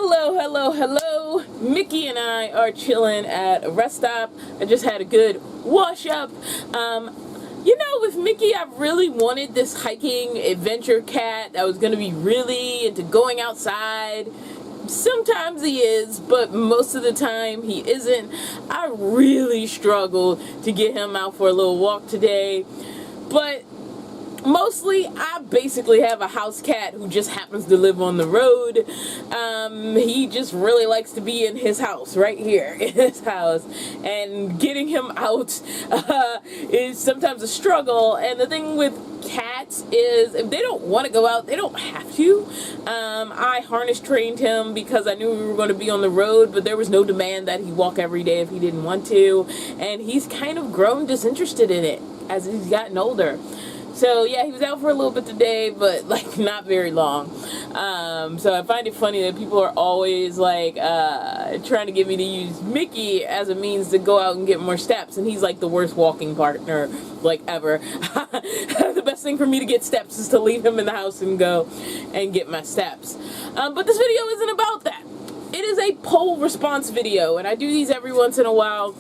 Hello. Mickey and I are chilling at a rest stop. I just had a good wash up. With Mickey, I really wanted this hiking adventure cat that was going to be really into going outside. Sometimes he is, but most of the time he isn't. I really struggled to get him out for a little walk today, but mostly I basically have a house cat who just happens to live on the road. He just really likes to be in his house, right here in his house, and getting him out is sometimes a struggle. And the thing with cats is if they don't want to go out, they don't have to. I harness trained him because I knew we were going to be on the road, but there was no demand that he walk every day if he didn't want to, and he's kind of grown disinterested in it as he's gotten older. So yeah, he was out for a little bit today, but like not very long. So I find it funny that people are always like trying to get me to use Mickey as a means to go out and get more steps, and he's like the worst walking partner like ever. The best thing for me to get steps is to leave him in the house and go and get my steps. But this video isn't about that. It is a poll response video, and I do these every once in a while.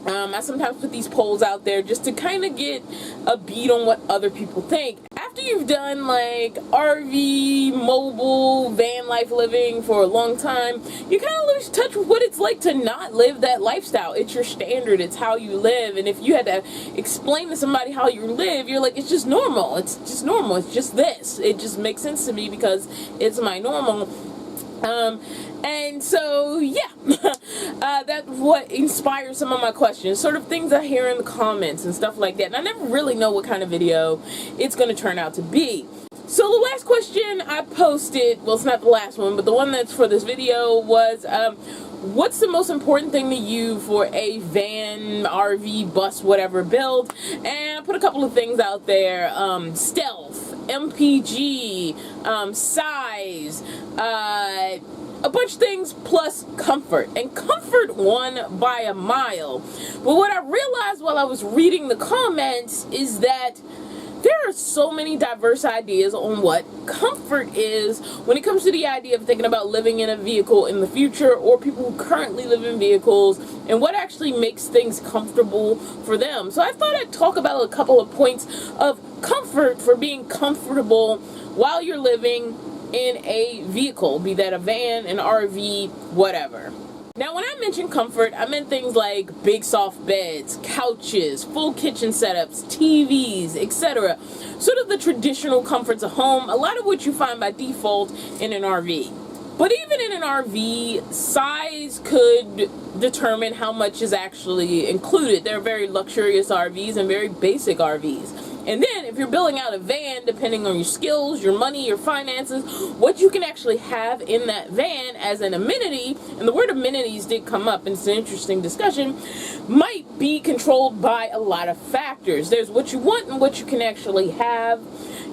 I sometimes put these polls out there just to kind of get a beat on what other people think. After you've done like RV, mobile, van life living for a long time, you kind of lose touch with what it's like to not live that lifestyle. It's your standard, it's how you live, and if you had to explain to somebody how you live, you're like, it's just normal, it's just this. It just makes sense to me because it's my normal. And so, yeah, that's what inspires some of my questions, sort of things I hear in the comments and stuff like that. And I never really know what kind of video it's going to turn out to be. So the last question I posted, well, it's not the last one, but the one that's for this video was, what's the most important thing to you for a van, RV, bus, whatever build? And I put a couple of things out there, stealth, MPG, size, a bunch of things, plus comfort. And comfort won by a mile. But what I realized while I was reading the comments is that there are so many diverse ideas on what comfort is when it comes to the idea of thinking about living in a vehicle in the future, or people who currently live in vehicles, and what actually makes things comfortable for them. So I thought I'd talk about a couple of points of comfort for being comfortable while you're living in a vehicle, be that a van, an RV, whatever. Now, when I mentioned comfort, I meant things like big soft beds, couches, full kitchen setups, TVs, etc. Sort of the traditional comforts of home, a lot of which you find by default in an RV. But even in an RV, size could determine how much is actually included. There are very luxurious RVs and very basic RVs. And then if you're building out a van, depending on your skills, your money, your finances, what you can actually have in that van as an amenity, and the word amenities did come up, and it's an interesting discussion, might be controlled by a lot of factors. There's what you want and what you can actually have,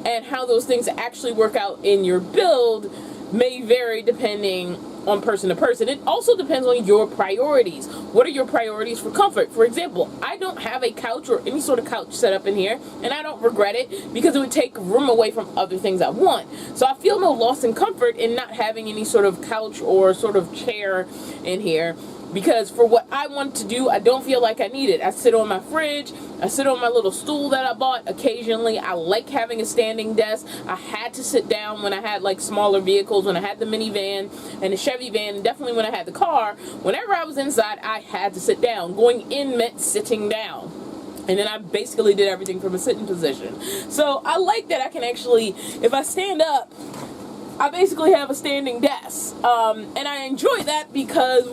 and how those things actually work out in your build may vary depending on person to person. It also depends on your priorities. What are your priorities for comfort? For example, I don't have a couch or any sort of couch set up in here, and I don't regret it because it would take room away from other things I want. So I feel no loss in comfort in not having any sort of couch or sort of chair in here, because for what I want to do, I don't feel like I need it. I sit on my fridge, I sit on my little stool that I bought occasionally. I like having a standing desk. I had to sit down when I had like smaller vehicles, when I had the minivan and the Chevy van, and definitely when I had the car. Whenever I was inside, I had to sit down. Going in meant sitting down. And then I basically did everything from a sitting position. So I like that I can actually, if I stand up, I basically have a standing desk. And I enjoy that because,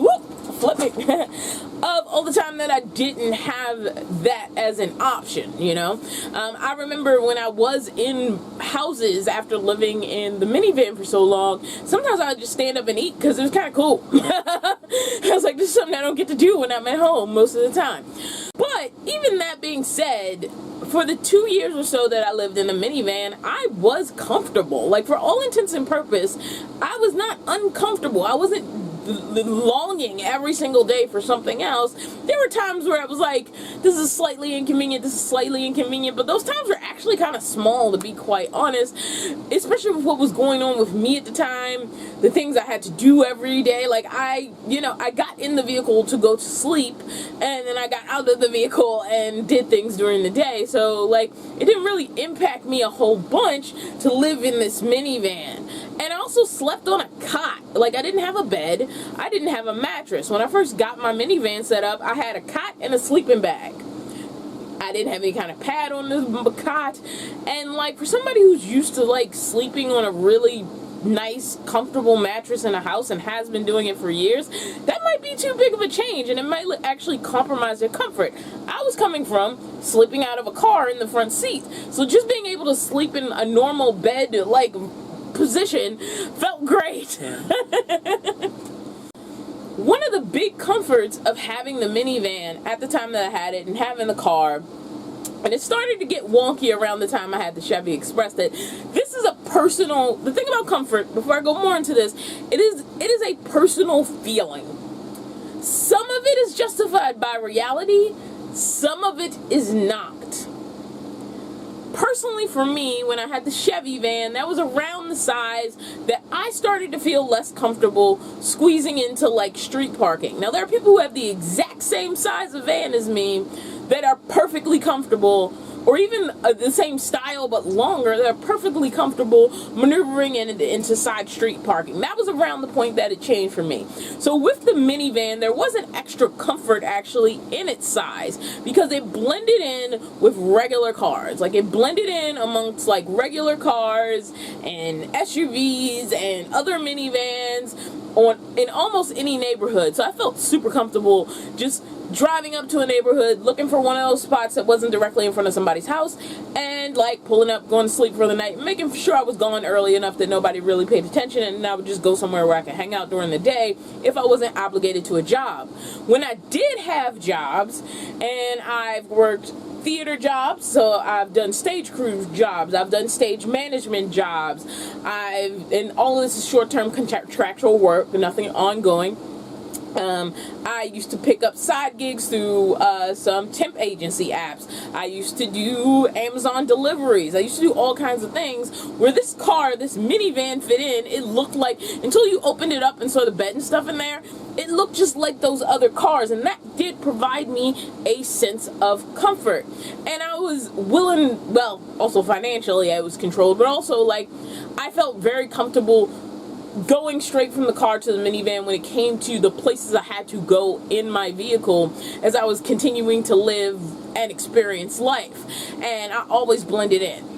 flipping, of all the time that I didn't have that as an option, you know. I remember when I was in houses after living in the minivan for so long, sometimes I would just stand up and eat because it was kind of cool. I was like, this is something I don't get to do when I'm at home most of the time. But even that being said, for the 2 years or so that I lived in a minivan, I was comfortable. Like, for all intents and purposes, I was not uncomfortable. I wasn't longing every single day for something else, there were times where I was like, this is slightly inconvenient, this is slightly inconvenient, but those times were actually kind of small, to be quite honest, especially with what was going on with me at the time, the things I had to do every day. Like, I got in the vehicle to go to sleep, and then I got out of the vehicle and did things during the day, so, like, it didn't really impact me a whole bunch to live in this minivan. And I also slept on a cot. Like, I didn't have a bed, I didn't have a mattress. When I first got my minivan set up, I had a cot and a sleeping bag. I didn't have any kind of pad on the cot, and, like, for somebody who's used to, like, sleeping on a really nice, comfortable mattress in a house and has been doing it for years, that might be too big of a change, and it might actually compromise their comfort. I was coming from sleeping out of a car in the front seat, so just being able to sleep in a normal bed, like, position felt great. One of the big comforts of having the minivan at the time that I had it and having the car, and it started to get wonky around the time I had the Chevy Express, that this is a personal, the thing about comfort, before I go more into this, it is a personal feeling. Some of it is justified by reality, some of it is not. Personally, for me, when I had the Chevy van, that was around the size that I started to feel less comfortable squeezing into, like, street parking. Now, there are people who have the exact same size of van as me that are perfectly comfortable, or even the same style but longer, that are perfectly comfortable maneuvering into side street parking. That was around the point that it changed for me. So with the minivan, there wasn't extra comfort actually in its size, because it blended in with regular cars. Like, it blended in amongst, like, regular cars and SUVs and other minivans in almost any neighborhood. So I felt super comfortable just driving up to a neighborhood, looking for one of those spots that wasn't directly in front of somebody's house, and, like, pulling up, going to sleep for the night, making sure I was gone early enough that nobody really paid attention, and I would just go somewhere where I could hang out during the day if I wasn't obligated to a job. When I did have jobs, and I've worked theater jobs, so I've done stage crew jobs, I've done stage management jobs, and all of this is short-term contractual work, nothing ongoing. I used to pick up side gigs through some temp agency apps. I used to do Amazon deliveries. I used to do all kinds of things where this car, this minivan fit in. It looked like, until you opened it up and saw the bed and stuff in there, it looked just like those other cars, and that did provide me a sense of comfort. And I was willing, well, also financially I was controlled, but also, like, I felt very comfortable going straight from the car to the minivan when it came to the places I had to go in my vehicle as I was continuing to live and experience life. And I always blended in.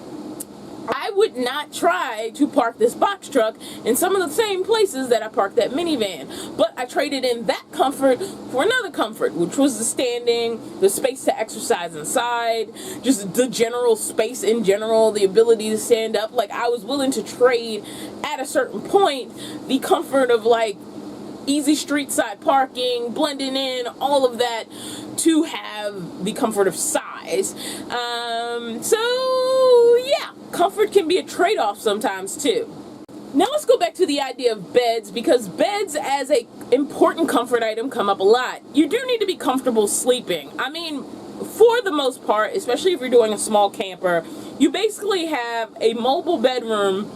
I would not try to park this box truck in some of the same places that I parked that minivan, but I traded in that comfort for another comfort, which was the standing, the space to exercise inside, just the general space in general, the ability to stand up. Like, I was willing to trade at a certain point the comfort of, like, easy street side parking, blending in, all of that, to have the comfort of size. So yeah, comfort can be a trade-off sometimes too. Now let's go back to the idea of beds, because beds as a important comfort item come up a lot. You do need to be comfortable sleeping. I mean, for the most part, especially if you're doing a small camper, you basically have a mobile bedroom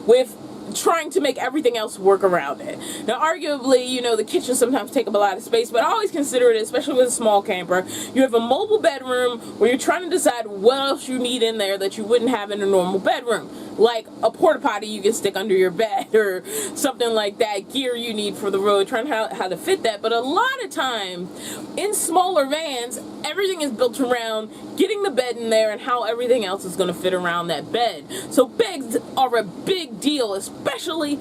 with trying to make everything else work around it. Now, arguably, you know, the kitchen sometimes take up a lot of space, but I always consider it, especially with a small camper, you have a mobile bedroom where you're trying to decide what else you need in there that you wouldn't have in a normal bedroom. Like a porta potty you can stick under your bed or something like that, gear you need for the road, trying how to fit that. But a lot of time in smaller vans, everything is built around getting the bed in there and how everything else is going to fit around that bed. So beds are a big deal, especially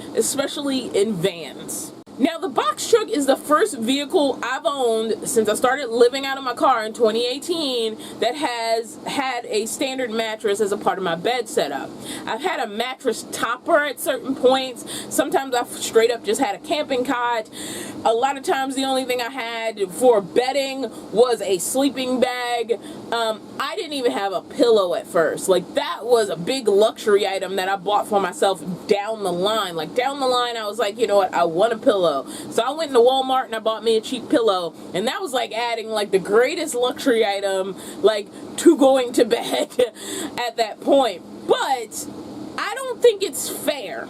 in vans. Now, the box truck is the first vehicle I've owned since I started living out of my car in 2018 that has had a standard mattress as a part of my bed setup. I've had a mattress topper at certain points. Sometimes I've straight up just had a camping cot. A lot of times the only thing I had for bedding was a sleeping bag. I didn't even have a pillow at first. Like, that was a big luxury item that I bought for myself down the line. Like, down the line, I was like, you know what, I want a pillow. So I went into Walmart and I bought me a cheap pillow. And that was like adding like the greatest luxury item, like, to going to bed at that point. But I don't think it's fair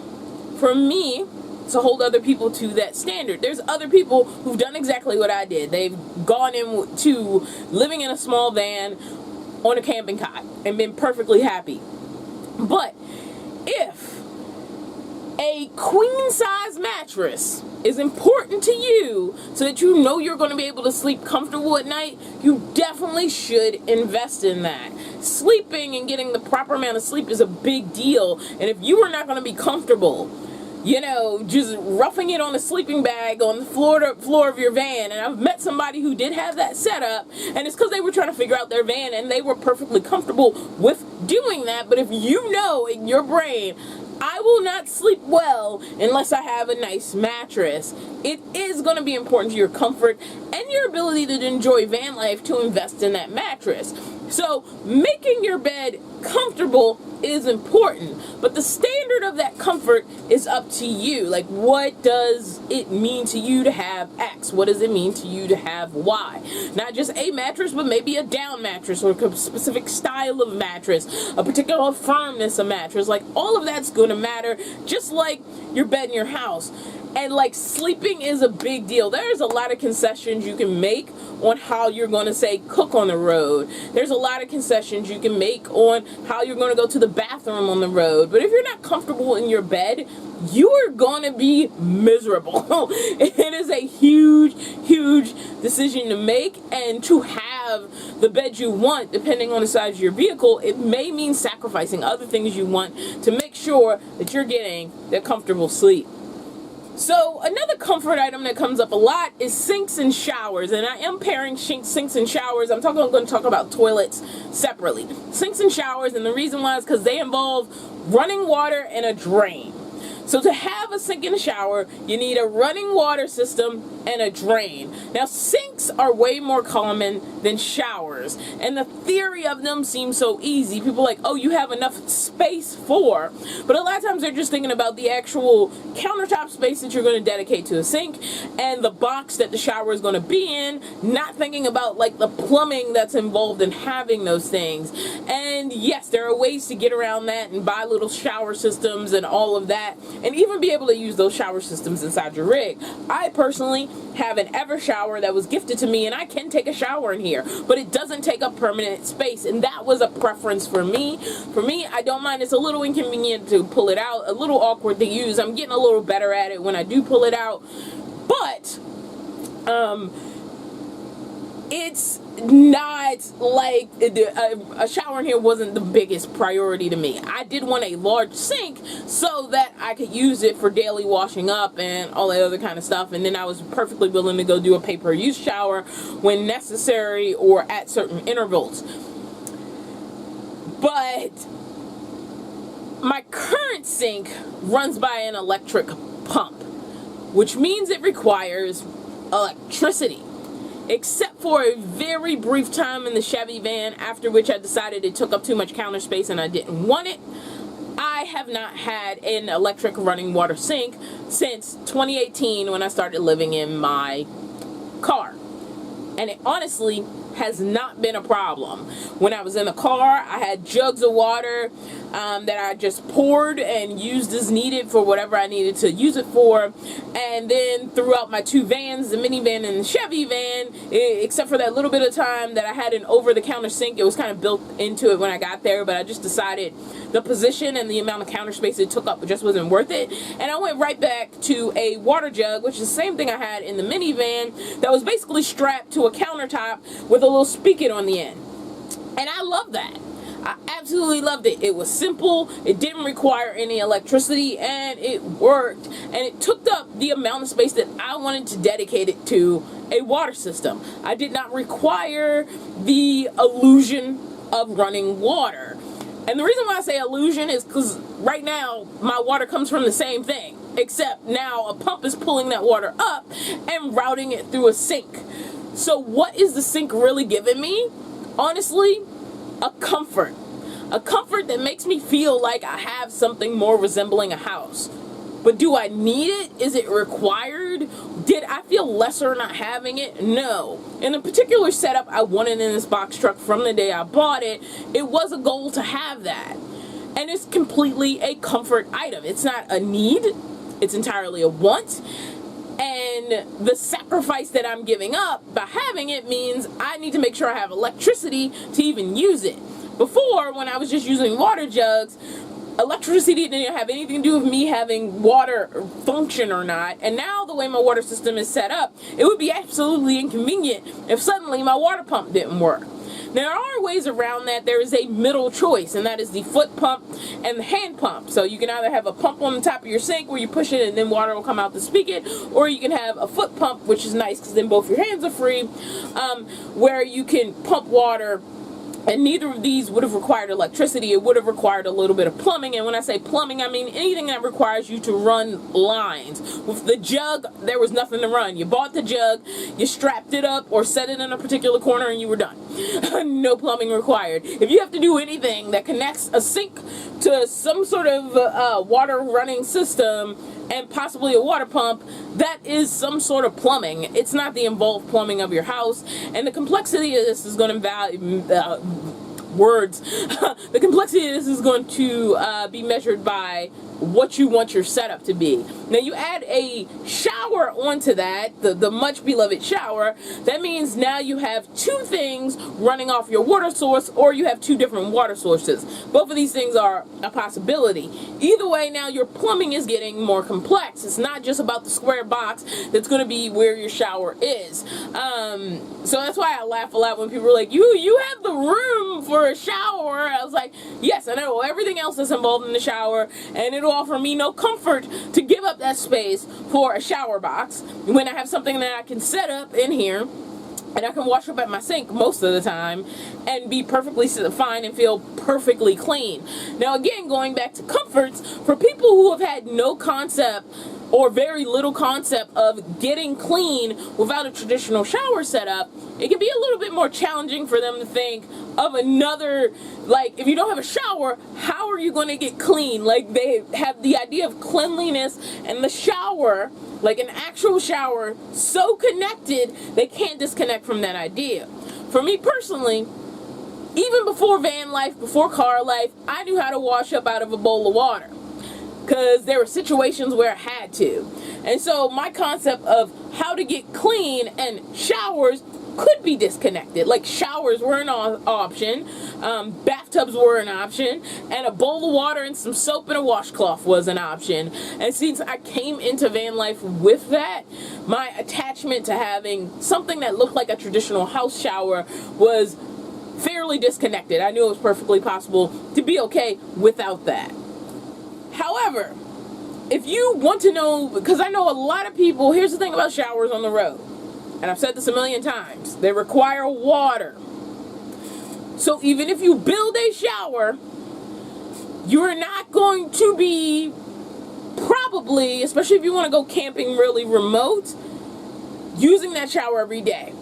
for me to hold other people to that standard. There's other people who've done exactly what I did. They've gone into living in a small van on a camping cot and been perfectly happy. But if a queen-size mattress is important to you so that you know you're going to be able to sleep comfortable at night, you definitely should invest in that. Sleeping and getting the proper amount of sleep is a big deal, and if you are not going to be comfortable, you know, just roughing it on a sleeping bag on the floor of your van. And I've met somebody who did have that set up, and it's because they were trying to figure out their van, and they were perfectly comfortable with doing that. But if you know in your brain, I will not sleep well unless I have a nice mattress, it is going to be important to your comfort and your ability to enjoy van life to invest in that mattress. So making your bed comfortable is important, but the standard of that comfort is up to you. Like, what does it mean to you to have X? What does it mean to you to have Y? Not just a mattress, but maybe a down mattress or a specific style of mattress, a particular firmness of mattress. Like, all of that's going to matter, just like your bed in your house. And like, sleeping is a big deal. There's a lot of concessions you can make on how you're going to, say, cook on the road. There's a lot of concessions you can make on how you're going to go to the bathroom on the road. But if you're not comfortable in your bed, you are going to be miserable. It is a huge, huge decision to make, and to have the bed you want, depending on the size of your vehicle, it may mean sacrificing other things you want to make sure that you're getting that comfortable sleep. So another comfort item that comes up a lot is sinks and showers, and I am pairing sinks and showers. I'm going to talk about toilets separately. Sinks and showers, and the reason why is because they involve running water and a drain. So to have a sink and a shower, you need a running water system and a drain. Now, sinks are way more common than showers, and the theory of them seems so easy. People are like, oh, you have enough space for, but a lot of times they're just thinking about the actual countertop space that you're going to dedicate to a sink and the box that the shower is going to be in, not thinking about like the plumbing that's involved in having those things. And yes, there are ways to get around that and buy little shower systems and all of that, and even be able to use those shower systems inside your rig. I personally have an Ever shower that was gifted to me, and I can take a shower in here, but it doesn't take up permanent space, and that was a preference for me. For me, I don't mind. It's a little inconvenient to pull it out, a little awkward to use. I'm getting a little better at it when I do pull it out, but it's not like a shower in here wasn't the biggest priority to me. I did want a large sink so that I could use it for daily washing up and all that other kind of stuff, and then I was perfectly willing to go do a pay-per-use shower when necessary or at certain intervals. But my current sink runs by an electric pump, which means it requires electricity. Except for a very brief time in the Chevy van, after which I decided it took up too much counter space and I didn't want it. I have not had an electric running water sink since 2018 when I started living in my car. And it honestly has not been a problem. When I was in the car, I had jugs of water that I just poured and used as needed for whatever I needed to use it for. And then throughout my two vans, the minivan and the Chevy van, except for that little bit of time that I had an over-the-counter sink, it was kind of built into it when I got there, but I just decided the position and the amount of counter space it took up just wasn't worth it. And I went right back to a water jug, which is the same thing I had in the minivan, that was basically strapped to a countertop with a little spigot on the end. And I love that. I absolutely loved it. It was simple, it didn't require any electricity, and it worked. And it took up the amount of space that I wanted to dedicate it to a water system. I did not require the illusion of running water. And the reason why I say illusion is because right now my water comes from the same thing, except now a pump is pulling that water up and routing it through a sink. So what is the sink really giving me? Honestly, a comfort. A comfort that makes me feel like I have something more resembling a house. But do I need it? Is it required? Did I feel lesser not having it? No. In a particular setup I wanted in this box truck from the day I bought it, it was a goal to have that. And it's completely a comfort item. It's not a need. It's entirely a want. And the sacrifice that I'm giving up by having it means I need to make sure I have electricity to even use it. Before, when I was just using water jugs, electricity didn't have anything to do with me having water function or not. And now the way my water system is set up, it would be absolutely inconvenient if suddenly my water pump didn't work. Now, there are ways around that. There is a middle choice, and that is the foot pump and the hand pump. So you can either have a pump on the top of your sink where you push it and then water will come out the spigot, or you can have a foot pump, which is nice because then both your hands are free, where you can pump water. And neither of these would have required electricity. It would have required a little bit of plumbing. And when I say plumbing, I mean anything that requires you to run lines. With the jug, there was nothing to run. You bought the jug, you strapped it up or set it in a particular corner and you were done. No plumbing required. If you have to do anything that connects a sink to some sort of water running system and possibly a water pump, that is some sort of plumbing. It's not the involved plumbing of your house. And the complexity of this is going to the complexity of this is going to be measured by what you want your setup to be. Now you add a shower onto that, the much beloved shower. That means now you have two things running off your water source, or you have two different water sources. Both of these things are a possibility. Either way, now your plumbing is getting more complex. It's not just about the square box that's going to be where your shower is. So that's why I laugh a lot when people are like, you have the room for a shower. I was like, yes, I know everything else that's involved in the shower, and it'll offer me no comfort to give up that space for a shower box when I have something that I can set up in here and I can wash up at my sink most of the time and be perfectly fine and feel perfectly clean. Now again, going back to comforts, for people who have had no concept or very little concept of getting clean without a traditional shower setup, it can be a little bit more challenging for them to think of another, like, if you don't have a shower, how are you going to get clean? Like, they have the idea of cleanliness and the shower, like an actual shower, so connected, they can't disconnect from that idea. For me personally, even before van life, before car life, I knew how to wash up out of a bowl of water, because there were situations where I had to. And so my concept of how to get clean and showers could be disconnected. Like, showers were an option, bathtubs were an option, and a bowl of water and some soap and a washcloth was an option. And since I came into van life with that, my attachment to having something that looked like a traditional house shower was fairly disconnected. I knew it was perfectly possible to be okay without that. However, if you want to know, because I know a lot of people, here's the thing about showers on the road, and I've said this a million times, they require water. So even if you build a shower, you're not going to be probably, especially if you want to go camping really remote, using that shower every day.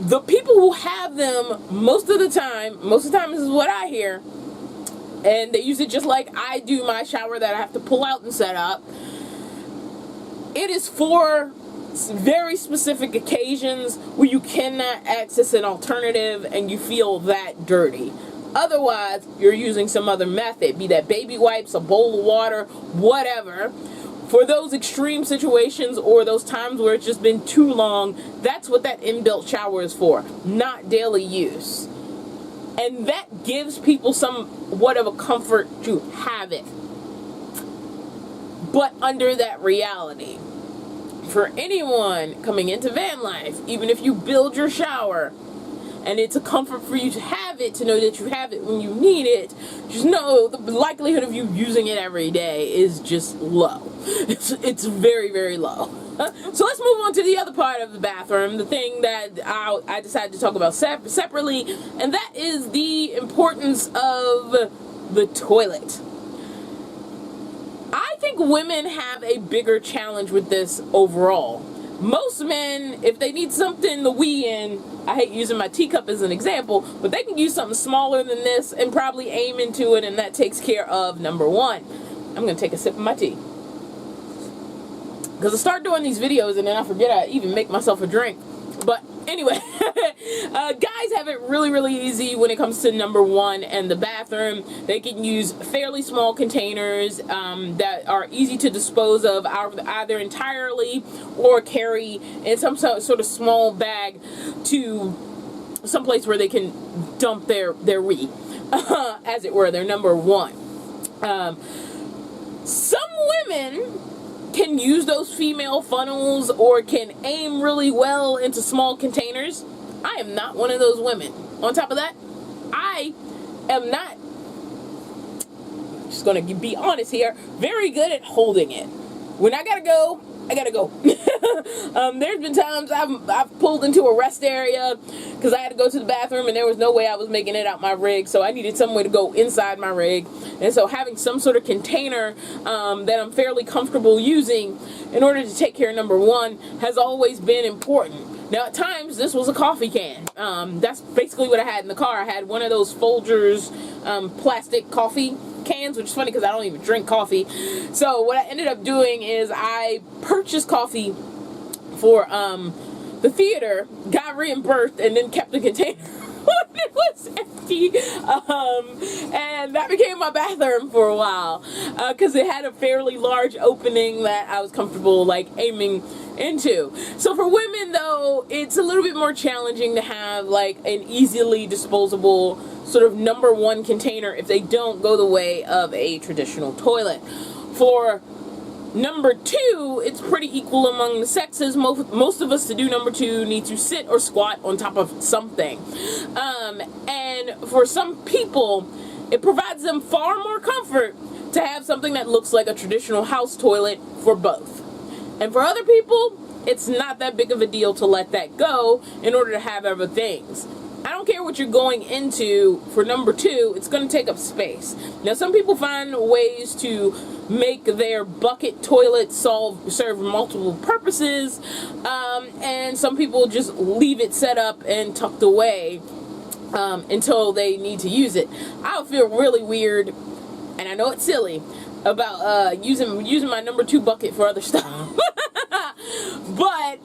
The people who have them most of the time, this is what I hear, and they use it just like I do my shower that I have to pull out and set up. It is for very specific occasions where you cannot access an alternative and you feel that dirty. Otherwise, you're using some other method, be that baby wipes, a bowl of water, whatever. For those extreme situations or those times where it's just been too long, that's what that inbuilt shower is for, not daily use. And that gives people somewhat of a comfort to have it. But under that reality, for anyone coming into van life, even if you build your shower and it's a comfort for you to have it, to know that you have it when you need it, just know the likelihood of you using it every day is just low. It's very, very low. So let's move on to the other part of the bathroom, the thing that I decided to talk about separately, and that is the importance of the toilet. I think women have a bigger challenge with this overall. Most men, if they need something to wee in, I hate using my teacup as an example, but they can use something smaller than this and probably aim into it, and that takes care of number one. I'm going to take a sip of my tea. Because I start doing these videos and then I forget I even make myself a drink. But anyway, guys have it really, really easy when it comes to number one and the bathroom. They can use fairly small containers that are easy to dispose of either entirely or carry in some sort of small bag to someplace where they can dump their wee, as it were, their number one. Some women can use those female funnels or can aim really well into small containers. I am not one of those women. On top of that, I am not, just gonna be honest here, very good at holding it. When I gotta go, I gotta go. There's been times I've pulled into a rest area because I had to go to the bathroom and there was no way I was making it out my rig, so I needed some way to go inside my rig. And so having some sort of container that I'm fairly comfortable using in order to take care of number one has always been important. Now at times this was a coffee can. That's basically what I had in the car. I had one of those Folgers plastic coffee cans, which is funny because I don't even drink coffee. So what I ended up doing is I purchased coffee for the theater, got reimbursed, and then kept the container when it was empty, and that became my bathroom for a while because it had a fairly large opening that I was comfortable like aiming into. So for women though, it's a little bit more challenging to have like an easily disposable sort of number one container if they don't go the way of a traditional toilet. For number two, it's pretty equal among the sexes. Most of us to do number two need to sit or squat on top of something. And for some people, it provides them far more comfort to have something that looks like a traditional house toilet for both. And for other people, it's not that big of a deal to let that go in order to have other things. I don't care what you're going into for number two, it's going to take up space. Now, some people find ways to make their bucket toilet serve multiple purposes, and some people just leave it set up and tucked away until they need to use it. I feel really weird, and I know it's silly, about using my number two bucket for other stuff. But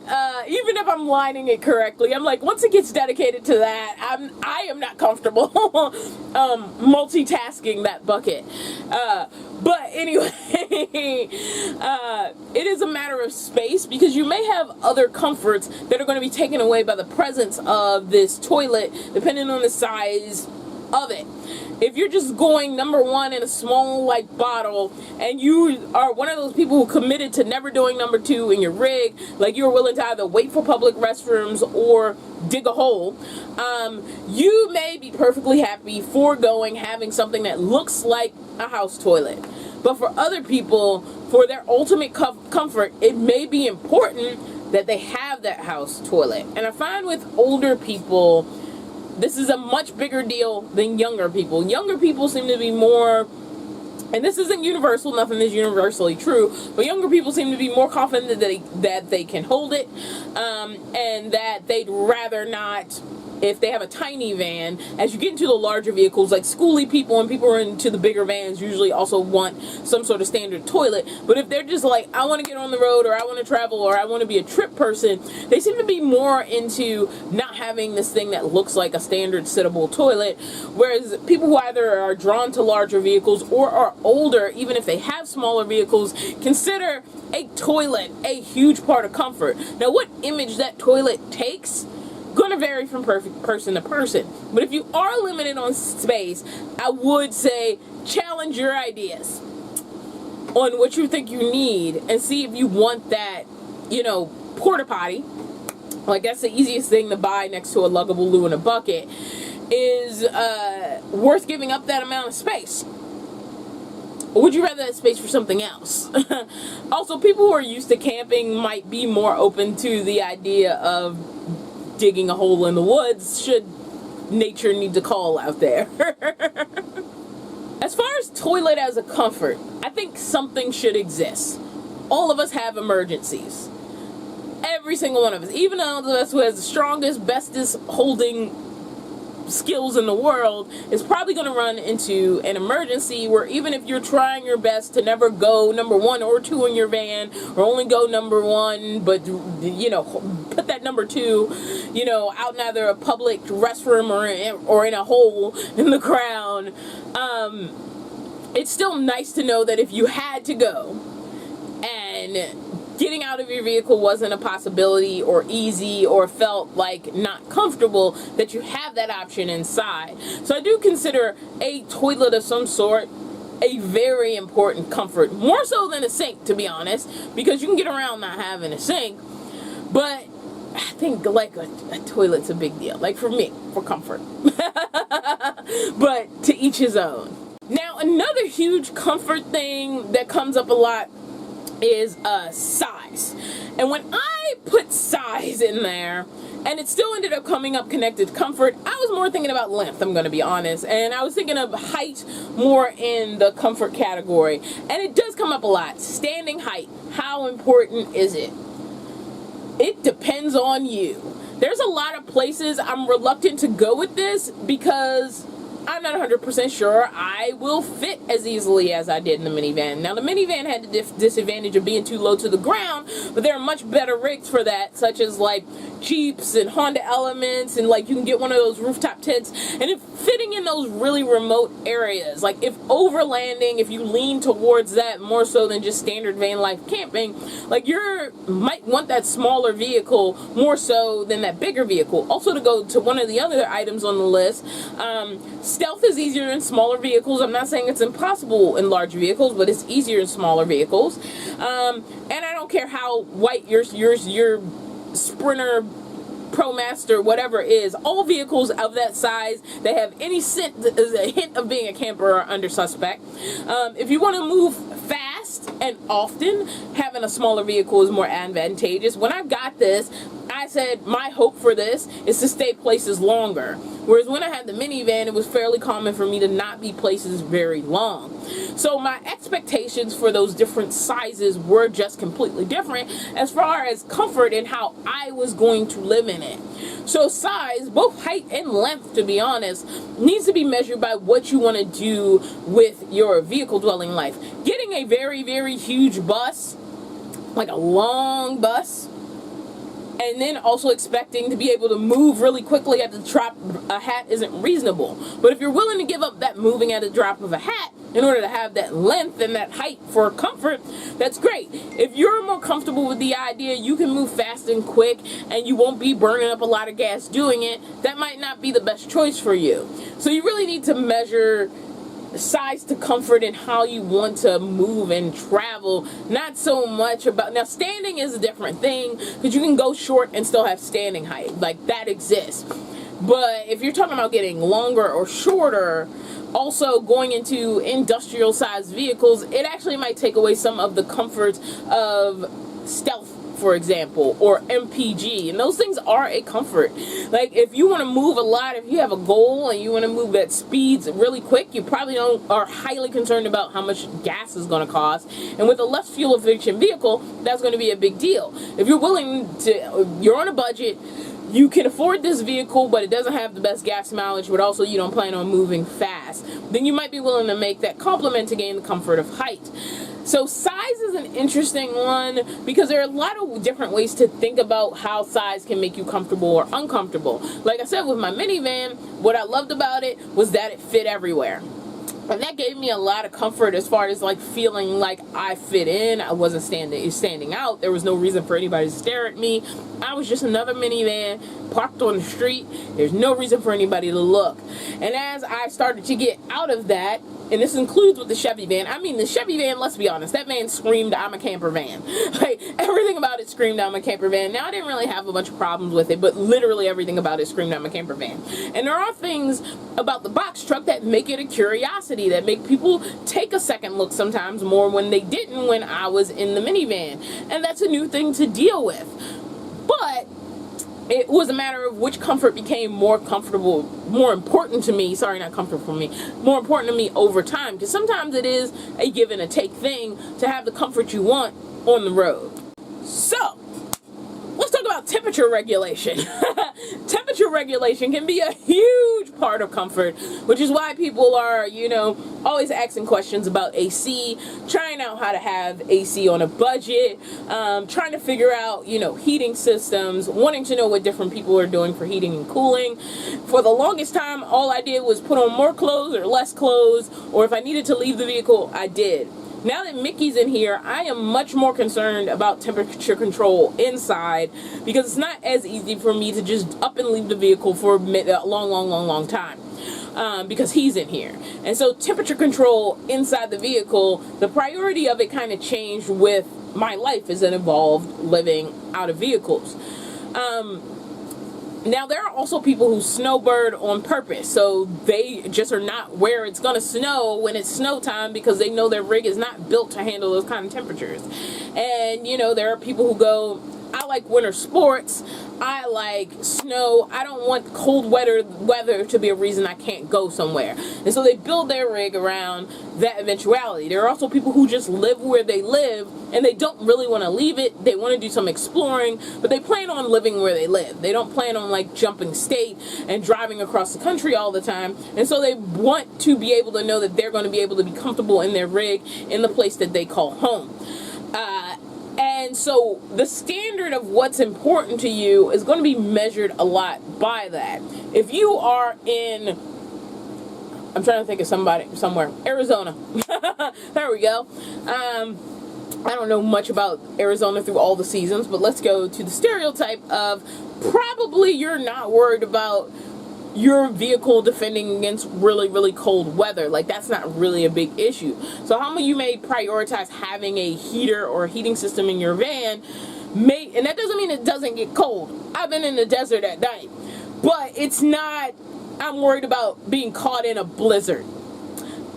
even if I'm lining it correctly, I'm like, once it gets dedicated to that, I am not comfortable multitasking that bucket. But anyway, it is a matter of space because you may have other comforts that are going to be taken away by the presence of this toilet, depending on the size of it. If you're just going number one in a small like bottle and you are one of those people who committed to never doing number two in your rig, like you're willing to either wait for public restrooms or dig a hole, you may be perfectly happy foregoing having something that looks like a house toilet. But for other people, for their ultimate comfort, it may be important that they have that house toilet. And I find with older people, this is a much bigger deal than younger people. Younger people seem to be more, and this isn't universal, nothing is universally true, but younger people seem to be more confident that they can hold it, and that they'd rather not, if they have a tiny van. As you get into the larger vehicles, like schooly people and people who are into the bigger vans usually also want some sort of standard toilet. But if they're just like, I want to get on the road, or I want to travel, or I want to be a trip person, they seem to be more into not having this thing that looks like a standard sittable toilet. Whereas people who either are drawn to larger vehicles or are older, even if they have smaller vehicles, consider a toilet a huge part of comfort. Now, what image that toilet takes gonna vary from person to person, but if you are limited on space, I would say challenge your ideas on what you think you need and see if you want that, porta potty. Like, that's the easiest thing to buy next to a luggable loo in a bucket, is worth giving up that amount of space. Or would you rather that space for something else? Also, people who are used to camping might be more open to the idea of digging a hole in the woods should nature need to call out there. As far as toilet as a comfort, I think something should exist. All of us have emergencies. Every single one of us. Even those of us who has the strongest, bestest holding skills in the world is probably going to run into an emergency where even if you're trying your best to never go number 1 or 2 in your van, or only go number 1, but, you know, put that number 2, you know, out in either a public restroom or in a hole in the ground, it's still nice to know that if you had to go and getting out of your vehicle wasn't a possibility or easy or felt like not comfortable, that you have that option inside. So I do consider a toilet of some sort a very important comfort, more so than a sink, to be honest, because you can get around not having a sink, but I think like a toilet's a big deal, like for me, for comfort. But to each his own. Now, another huge comfort thing that comes up a lot is size. And when I put size in there, and it still ended up coming up connected to comfort, I was more thinking about length, I'm going to be honest. And I was thinking of height more in the comfort category. And it does come up a lot. Standing height. How important is it? It depends on you. There's a lot of places I'm reluctant to go with this because I'm not 100% sure I will fit as easily as I did in the minivan. Now, the minivan had the disadvantage of being too low to the ground, but there are much better rigs for that, such as like Jeeps and Honda Elements, and like you can get one of those rooftop tents, and if fitting in those really remote areas, like if overlanding, if you lean towards that more so than just standard van life camping, like you might want that smaller vehicle more so than that bigger vehicle. Also, to go to one of the other items on the list, stealth is easier in smaller vehicles. I'm not saying it's impossible in large vehicles, but it's easier in smaller vehicles. And I don't care how white your Sprinter, ProMaster, whatever is, all vehicles of that size that have any a hint of being a camper are under suspect. If you want to move fast and often, having a smaller vehicle is more advantageous. When I got this, I said my hope for this is to stay places longer. Whereas when I had the minivan, it was fairly common for me to not be places very long. So my expectations for those different sizes were just completely different as far as comfort and how I was going to live in it. So size, both height and length, to be honest, needs to be measured by what you want to do with your vehicle dwelling life. Getting a very, very huge bus, like a long bus, and then also expecting to be able to move really quickly at the drop of a hat isn't reasonable. But if you're willing to give up that moving at a drop of a hat in order to have that length and that height for comfort, that's great. If you're more comfortable with the idea you can move fast and quick and you won't be burning up a lot of gas doing it, that might not be the best choice for you. So you really need to measure size to comfort and how you want to move and travel, not so much about, now standing is a different thing because you can go short and still have standing height, like that exists. But if you're talking about getting longer or shorter, also going into industrial sized vehicles, it actually might take away some of the comforts of stealth, for example, or MPG, and those things are a comfort. Like if you want to move a lot, if you have a goal and you want to move at speeds really quick, you probably are highly concerned about how much gas is going to cost, and with a less fuel efficient vehicle, that's going to be a big deal. If you're willing to, you're on a budget, you can afford this vehicle, but it doesn't have the best gas mileage, but also you don't plan on moving fast, then you might be willing to make that compliment to gain the comfort of height. So size is an interesting one because there are a lot of different ways to think about how size can make you comfortable or uncomfortable. Like I said, with my minivan, what I loved about it was that it fit everywhere. And that gave me a lot of comfort as far as like feeling like I fit in. I wasn't standing out. There was no reason for anybody to stare at me. I was just another minivan parked on the street. There's no reason for anybody to look. And as I started to get out of that and this includes with the Chevy van. I mean, the Chevy van, let's be honest, that van screamed, I'm a camper van. Like, everything about it screamed, I'm a camper van. Now, I didn't really have a bunch of problems with it, but literally everything about it screamed, I'm a camper van. And there are things about the box truck that make it a curiosity, that make people take a second look sometimes more when they didn't when I was in the minivan. And that's a new thing to deal with. But it was a matter of which comfort became more comfortable, more important to me, sorry, not comfortable for me, more important to me over time. Because sometimes it is a give and a take thing to have the comfort you want on the road. So, let's talk about temperature regulation. Temperature regulation can be a huge part of comfort, which is why people are, you know, always asking questions about AC, trying out how to have AC on a budget, trying to figure out, you know, heating systems, wanting to know what different people are doing for heating and cooling. For the longest time, all I did was put on more clothes or less clothes, or if I needed to leave the vehicle, I did. Now that Mickey's in here, I am much more concerned about temperature control inside, because it's not as easy for me to just up and leave the vehicle for a long time. Because he's in here. And so temperature control inside the vehicle, the priority of it kind of changed with my life as it evolved living out of vehicles. Now, there are also people who snowbird on purpose, so they just are not where it's going to snow when it's snow time because they know their rig is not built to handle those kind of temperatures. And, you know, there are people who go, I like winter sports, I like snow, I don't want cold weather to be a reason I can't go somewhere. And so they build their rig around that eventuality. There are also people who just live where they live and they don't really want to leave it. They want to do some exploring, but they plan on living where they live. They don't plan on like jumping state and driving across the country all the time. And so they want to be able to know that they're going to be able to be comfortable in their rig in the place that they call home. And so the standard of what's important to you is going to be measured a lot by that. If you are in, I'm trying to think of somewhere, Arizona. There we go. I don't know much about Arizona through all the seasons, but let's go to the stereotype of probably you're not worried about your vehicle defending against really cold weather. Like, that's not really a big issue. So how many of you may prioritize having a heater or a heating system in your van, and that doesn't mean it doesn't get cold. I've been in the desert at night, but it's not, I'm worried about being caught in a blizzard.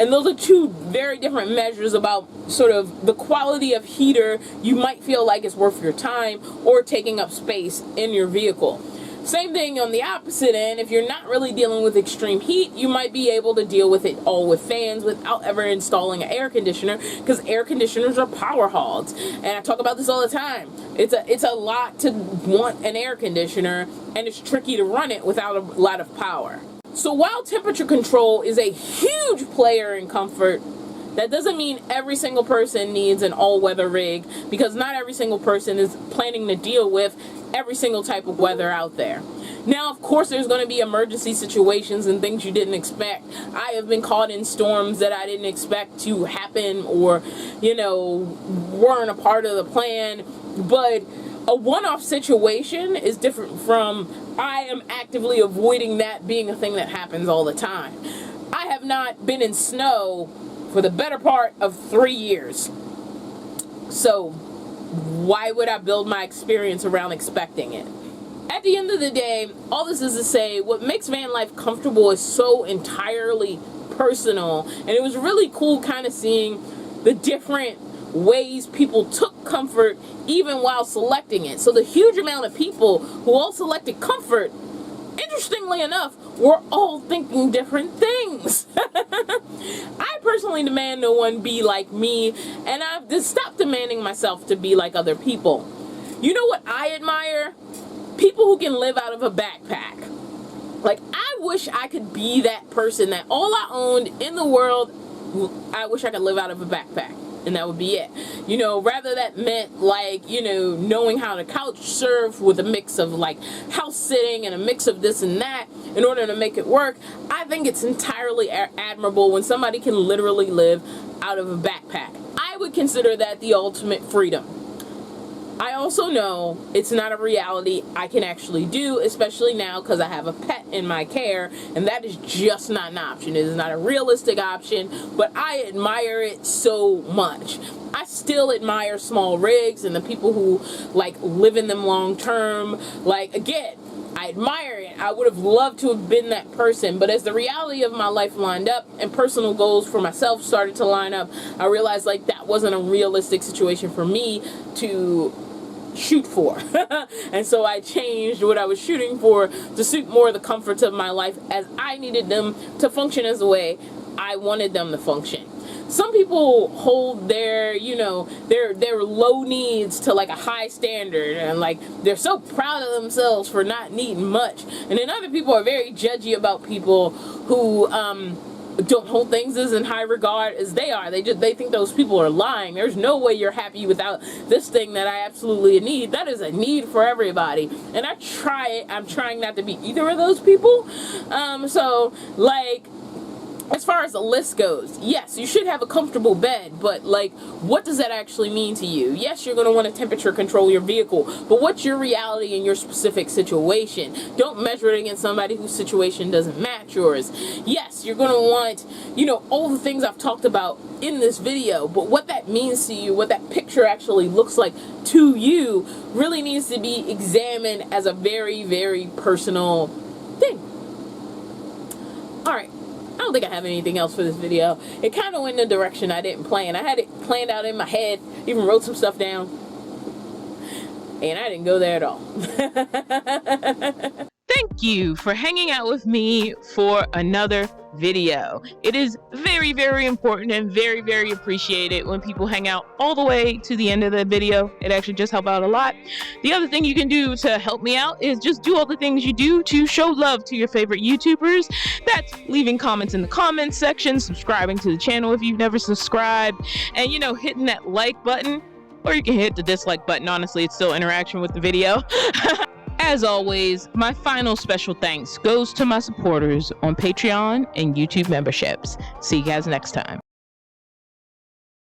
And those are two very different measures about sort of the quality of heater you might feel like it's worth your time or taking up space in your vehicle. Same thing on the opposite end. If you're not really dealing with extreme heat, you might be able to deal with it all with fans without ever installing an air conditioner, because air conditioners are power hogs. And I talk about this all the time. It's a lot to want an air conditioner, and it's tricky to run it without a lot of power. So while temperature control is a huge player in comfort, that doesn't mean every single person needs an all-weather rig, because not every single person is planning to deal with every single type of weather out there. Now, of course, there's going to be emergency situations and things you didn't expect. I have been caught in storms that I didn't expect to happen, or, you know, weren't a part of the plan. But a one-off situation is different from I am actively avoiding that being a thing that happens all the time. I have not been in snow for the better part of 3 years. So why would I build my experience around expecting it? At the end of the day, all this is to say, what makes van life comfortable is so entirely personal. And it was really cool kind of seeing the different ways people took comfort even while selecting it. So the huge amount of people who all selected comfort, interestingly enough, we're all thinking different things. I personally demand no one be like me, and I've just stopped demanding myself to be like other people. You know what I admire? People who can live out of a backpack. Like, I wish I could be that person that all I owned in the world, I wish I could live out of a backpack. And that would be it. You know, rather that meant like, you know, knowing how to couch surf with a mix of like house sitting and a mix of this and that in order to make it work. I think it's entirely admirable when somebody can literally live out of a backpack. I would consider that the ultimate freedom. I also know it's not a reality I can actually do, especially now because I have a pet in my care, and that is just not an option. It is not a realistic option, but I admire it so much. I still admire small rigs and the people who like live in them long term. Like, again, I admire it. I would have loved to have been that person, but as the reality of my life lined up and personal goals for myself started to line up, I realized like that wasn't a realistic situation for me to shoot for. And so I changed what I was shooting for to suit more of the comforts of my life as I needed them to function as the way I wanted them to function. Some people hold their, you know, their low needs to like a high standard, and like they're so proud of themselves for not needing much. And then other people are very judgy about people who don't hold things as in high regard as they are. They think those people are lying. There's no way you're happy without this thing that I absolutely need. That is a need for everybody. And I'm trying not to be either of those people. So like, as far as the list goes, yes, you should have a comfortable bed, but like, what does that actually mean to you? Yes, you're going to want to temperature control your vehicle, but what's your reality in your specific situation? Don't measure it against somebody whose situation doesn't match yours. Yes, you're going to want, you know, all the things I've talked about in this video, but what that means to you, what that picture actually looks like to you, really needs to be examined as a very, very personal thing. All right. I don't think I have anything else for this video. It kind of went in a direction I didn't plan. I had it planned out in my head, even wrote some stuff down, and I didn't go there at all. Thank you for hanging out with me for another video. It is very, very important and very, very appreciated when people hang out all the way to the end of the video. It actually just helps out a lot. The other thing you can do to help me out is just do all the things you do to show love to your favorite YouTubers. That's leaving comments in the comments section, subscribing to the channel if you've never subscribed, and, you know, hitting that like button, or you can hit the dislike button. Honestly, it's still interaction with the video. As always, my final special thanks goes to my supporters on Patreon and YouTube memberships. See you guys next time.